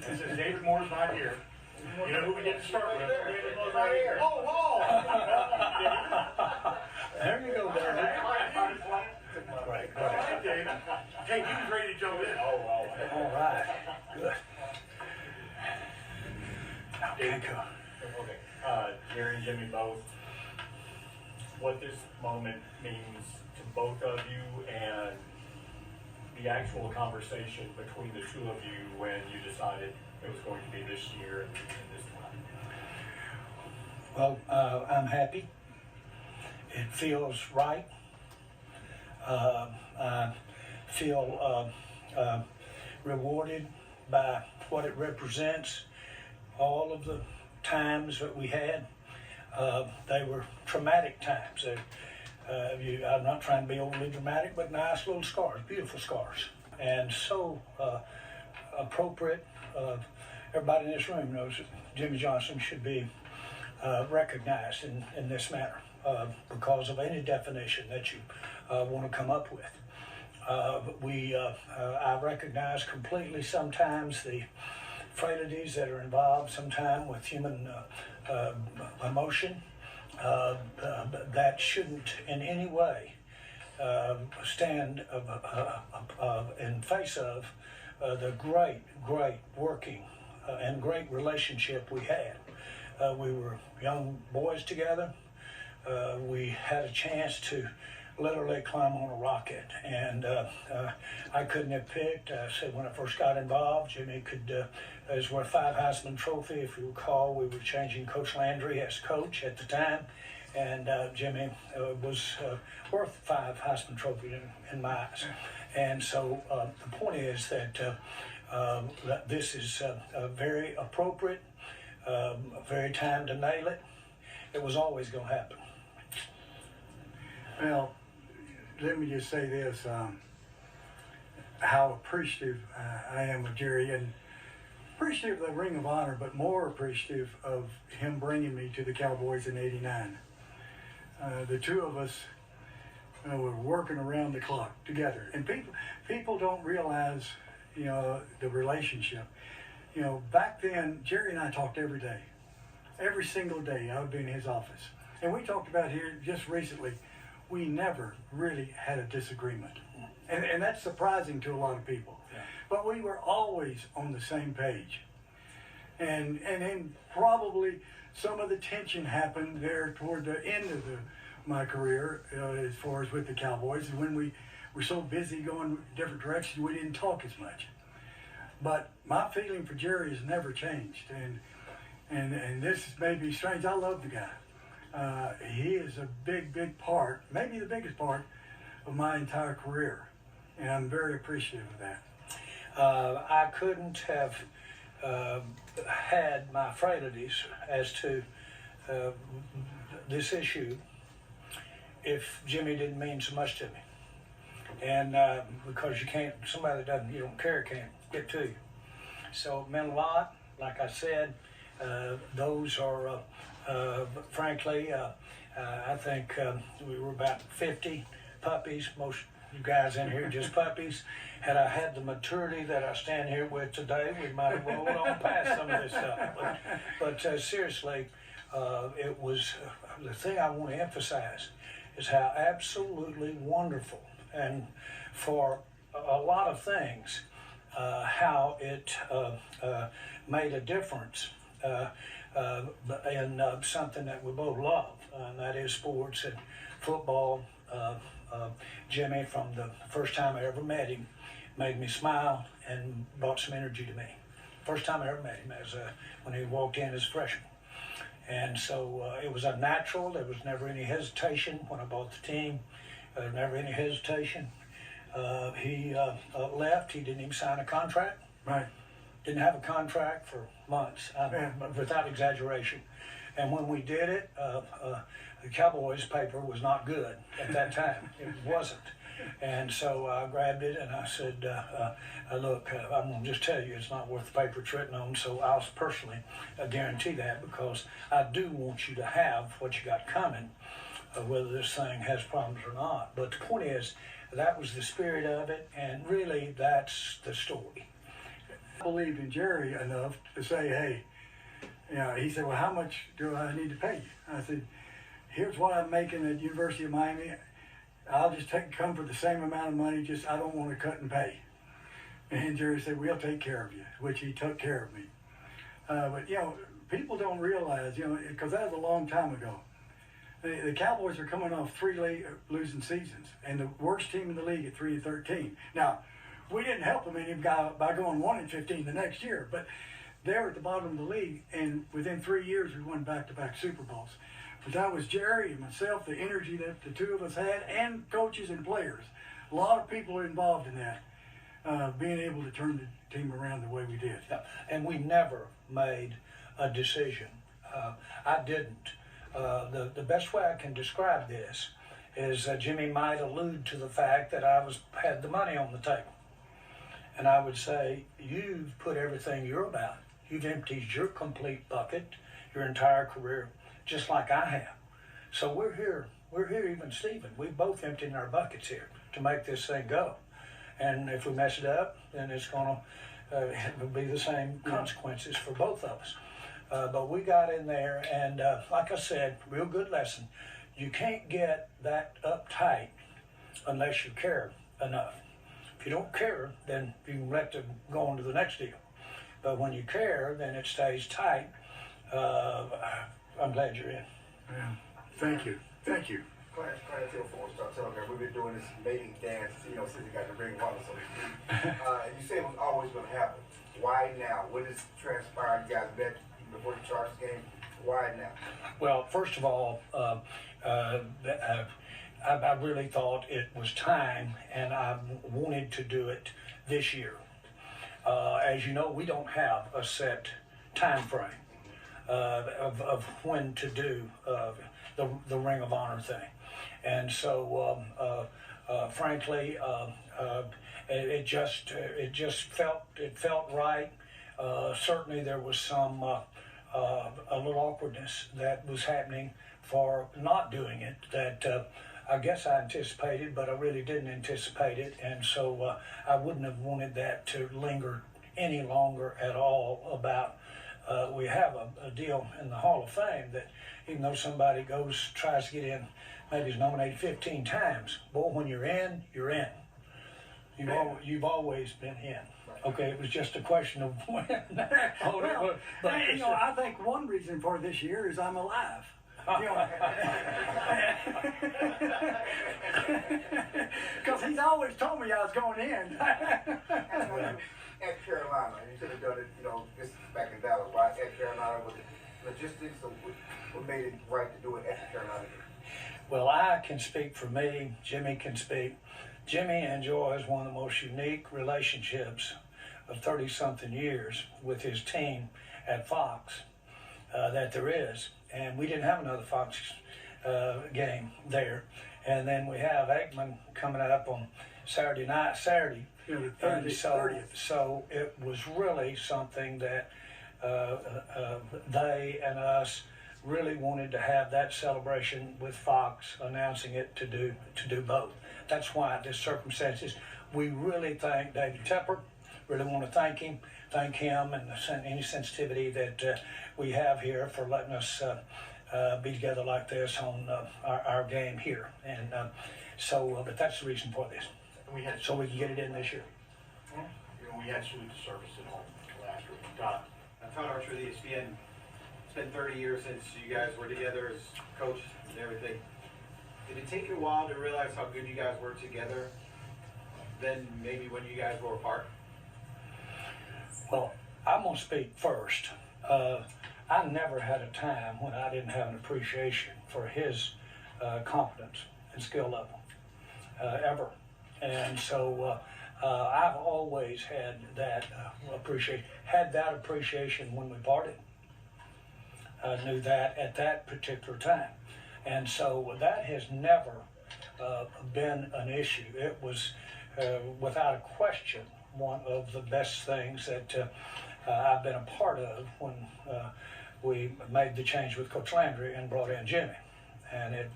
Since David Moore's not here, you know who we get to start with? David Moore's Right here. Oh! There you go, David. Right, David. Hey, he was ready to jump in. All right. Good. Okay, go. Okay. Jerry and Jimmy both, what this moment means to both of you and the actual conversation between the two of you when you decided it was going to be this year and this time. Well, I'm happy. It feels right. I feel rewarded by what it represents. All of the times that we had, they were traumatic times. I'm not trying to be overly dramatic, but nice little scars, beautiful scars, and so appropriate. Everybody in this room knows that Jimmy Johnson should be recognized in this manner because of any definition that you want to come up with. I recognize completely sometimes the frailties that are involved sometimes with human emotion that shouldn't in any way stand in face of the great working and great relationship we had. We were young boys together. We had a chance to literally climb on a rocket, and I couldn't have picked. I said when I first got involved, Jimmy was worth 5 Heisman Trophy. If you recall, we were changing Coach Landry as coach at the time, and Jimmy was worth 5 Heisman Trophy in my eyes. And so the point is that this is very appropriate, very time to nail it. It was always going to happen. Well, let me just say this, how appreciative I am of Jerry, and appreciative of the Ring of Honor, but more appreciative of him bringing me to the Cowboys in '89. The two of us were working around the clock together, and people don't realize, the relationship. Back then, Jerry and I talked every day. Every single day, I would be in his office. And we talked about here just recently, we never really had a disagreement. And that's surprising to a lot of people. Yeah. But we were always on the same page. And then probably some of the tension happened there toward the end of my career as far as with the Cowboys. And when we were so busy going different directions, we didn't talk as much. But my feeling for Jerry has never changed. And this may be strange. I love the guy. He is a big part, maybe the biggest part of my entire career, and I'm very appreciative of that. I couldn't have had my frailties as to this issue if Jimmy didn't mean so much to me. And because somebody that you don't care can't get to you. So it meant a lot. Like I said, those are frankly, I think we were about 50 puppies. Most you guys in here just puppies. Had I had the maturity that I stand here with today, we might have rolled on past some of this stuff. But seriously, it was the thing I want to emphasize is how absolutely wonderful, and for a lot of things, how it made a difference in something that we both love, and that is sports and football. Jimmy, from the first time I ever met him, made me smile and brought some energy to me. First time I ever met him was when he walked in as a freshman. And so it was a natural. There was never any hesitation when I bought the team. Never any hesitation. He left. He didn't even sign a contract. Right. Didn't have a contract for months, without exaggeration. And when we did it, the Cowboys paper was not good at that time. It wasn't. And so I grabbed it and I said, look, I'm going to just tell you it's not worth the paper it's written on, so I'll personally guarantee that, because I do want you to have what you got coming, whether this thing has problems or not. But the point is, that was the spirit of it, and really that's the story. I believed in Jerry enough to say, hey, you know, he said, well, how much do I need to pay you? I said, here's what I'm making at University of Miami. I'll just come for the same amount of money, just I don't want to cut and pay. And Jerry said, we'll take care of you, which he took care of me. But, you know, people don't realize, you know, because that was a long time ago. The Cowboys are coming off 3 losing seasons, and the worst team in the league at 3-13. Now, we didn't help them any by going 1-15 the next year, but they're at the bottom of the league, and within 3 years we won back-to-back Super Bowls. But that was Jerry and myself, the energy that the two of us had, and coaches and players. A lot of people are involved in that, being able to turn the team around the way we did. Yeah. And we never made a decision. I didn't. The best way I can describe this is Jimmy might allude to the fact that I had the money on the table. And I would say, you've put everything you're about. You've emptied your complete bucket, your entire career, just like I have. So we're here even Stephen. We both emptied our buckets here to make this thing go. And if we mess it up, then it's going to be the same consequences for both of us. But we got in there, and like I said, real good lesson. You can't get that uptight unless you care enough. If you don't care, then you can let them go on to the next deal. But when you care, then it stays tight. I'm glad you're in. Yeah. Thank you. Thank you. Clarence, before we start telling her, we've been doing this mating dance, you know, since we got the ring water, so to speak. You said it was always going to happen. Why now? What has transpired? You guys met before the Chargers game. Why now? Well, first of all, I really thought it was time, and I wanted to do it this year. As you know, we don't have a set time frame of when to do the Ring of Honor thing. And so, frankly, it just felt right. Certainly, there was some a little awkwardness that was happening for not doing it that I guess I anticipated, but I really didn't anticipate it, and so I wouldn't have wanted that to linger any longer at all. About we have a deal in the Hall of Fame that even though somebody tries to get in, maybe is nominated 15 times, boy, when you're in, you're in. You've always been in. Okay, it was just a question of when. Well, you know, I think one reason for this year is I'm alive. You know, because he's always told me I was going in. At Carolina, you could have done it, you know, this is back in Dallas. Why at Carolina? Was it logistics? Or what made it right to do it at Carolina? Well, I can speak for me. Jimmy can speak. Jimmy enjoys one of the most unique relationships of 30-something years with his team at Fox that there is. And we didn't have another Fox game there. And then we have Aikman coming up on Saturday. Yeah, the 30th. So it was really something that they and us really wanted to have that celebration with Fox announcing it to do both. That's why this circumstances, we really thank David Tepper, really want to thank him and any sensitivity that we have here for letting us be together like this on our game here. And but that's the reason for this. So we can get it in this year. We had salute to service at home last week. Todd Archer of the ESPN. It's been 30 years since you guys were together as coaches and everything. Did it take you a while to realize how good you guys were together than maybe when you guys were apart? Well, I'm going to speak first. I never had a time when I didn't have an appreciation for his competence and skill level, ever. And so I've always had that appreciation when we parted. I knew that at that particular time. And so that has never been an issue. It was, without a question, one of the best things that I've been a part of when we made the change with Coach Landry and brought in Jimmy. And it,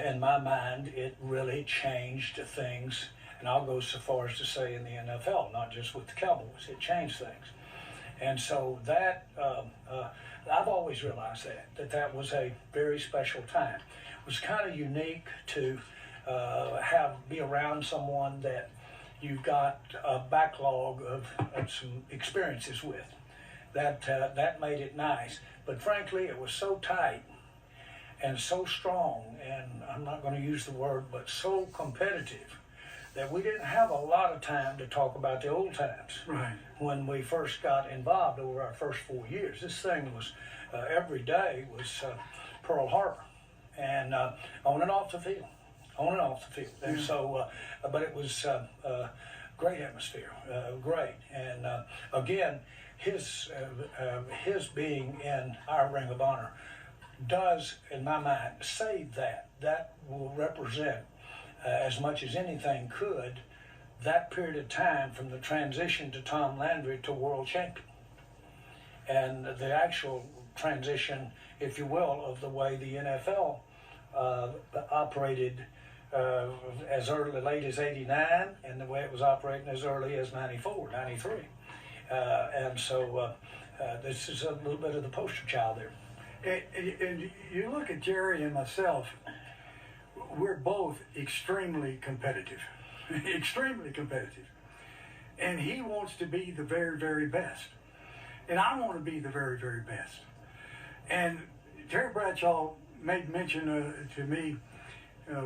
in my mind, it really changed things and I'll go so far as to say in the NFL, not just with the Cowboys. It changed things. And so that, I've always realized that was a very special time. It was kind of unique to be around someone that you've got a backlog of some experiences with. That made it nice. But frankly, it was so tight and so strong, and I'm not going to use the word, but so competitive, that we didn't have a lot of time to talk about the old times. Right. When we first got involved over our first 4 years, this thing was, every day was Pearl Harbor, and on and off the field. And so, but it was great atmosphere, great. And again, his being in our Ring of Honor does, in my mind, save that. That will represent, as much as anything could, that period of time from the transition to Tom Landry to world champion. And the actual transition, if you will, of the way the NFL operated as late as '89, and the way it was operating as early as '94, '93. And so this is a little bit of the poster child there. And you look at Jerry and myself, we're both extremely competitive, extremely competitive. And he wants to be the very, very best. And I want to be the very, very best. And Terry Bradshaw made mention to me,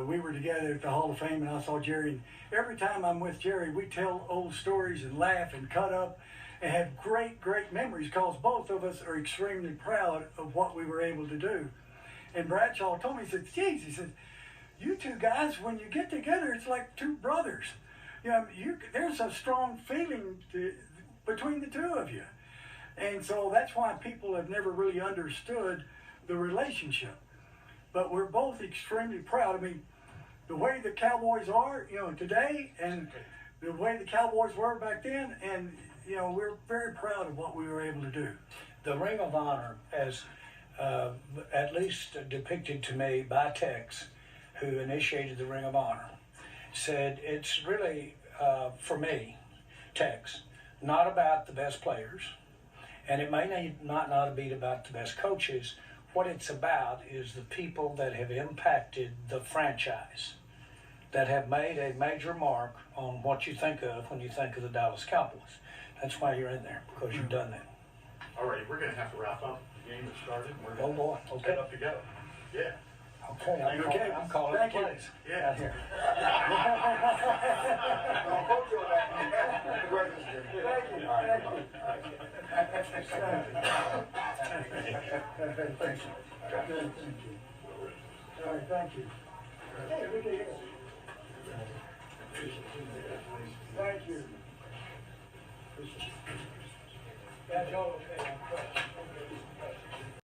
we were together at the Hall of Fame, and I saw Jerry. And every time I'm with Jerry, we tell old stories and laugh and cut up and have great, great memories, because both of us are extremely proud of what we were able to do. And Bradshaw told me, he said, geez, he said, you two guys, when you get together, it's like two brothers. You know, there's a strong feeling between the two of you. And so that's why people have never really understood the relationship. But we're both extremely proud. I mean, the way the Cowboys are, today, and the way the Cowboys were back then, and, we're very proud of what we were able to do. The Ring of Honor, as at least depicted to me by Tex, who initiated the Ring of Honor, said it's really, for me, Tex, not about the best players, and it may not be about the best coaches. What it's about is the people that have impacted the franchise, that have made a major mark on what you think of when you think of the Dallas Cowboys. That's why you're in there, because you've done that. All right, we're going to have to wrap up. The game has started. And we're Oh, going boy. to Okay. head up to go. Yeah. Okay, I'm calling Thank the you. plays. Yeah. Out here. I'll quote you on that. Congratulations, Jimmy. Thank you. All right, thank you. Hey, look at here. Thank you. That's all okay.